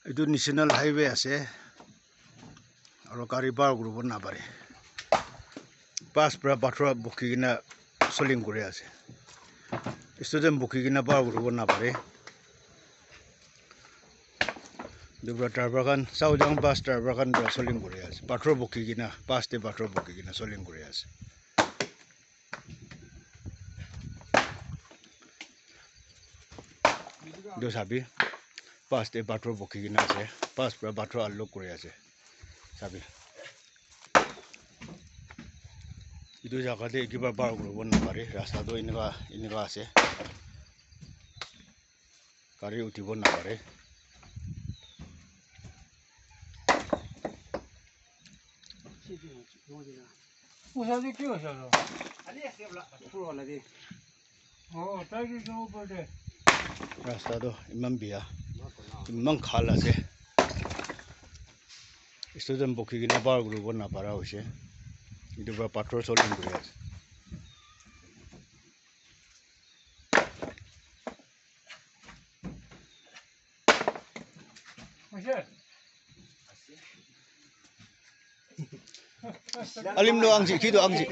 এইটো national highway আছে আৰু গাড়ী পাৰ কৰিব নাপাৰে পাছ পৰা পাথৰ বকি কিনে চলিং কৰি আছে ষ্টুডেণ্ট বকি কিনে পাৰ কৰিব নাপাৰে দুবৰা ড্ৰাইভাৰখন চাউজাং বাছ ড্ৰাইভাৰখন চলিং কৰি আছে পাথৰ বকি কিনে পাছতে পাথৰ বকি কিনে চলিং কৰি আছে দু চাবি পাছতে পাথৰ বকি কিনে আছে পাছ পৰা পাথৰ আনলক কৰি আছে চাবি এইটো জাগাতে কিবা পাৰ কৰিব নাপাৰে ৰাস্তাটো এনেকুৱা আছে গাড়ী উঠিব নাপাৰে ৰাস্তাটো ইমান বেয়া ইমান খাল আছে ষ্টুডেণ্ট বকি কিনে পাৰ কৰিব নাপাৰা হৈছে এইটো পৰা পাথৰ চলিং কৰি আছে alim do angsi khido angsi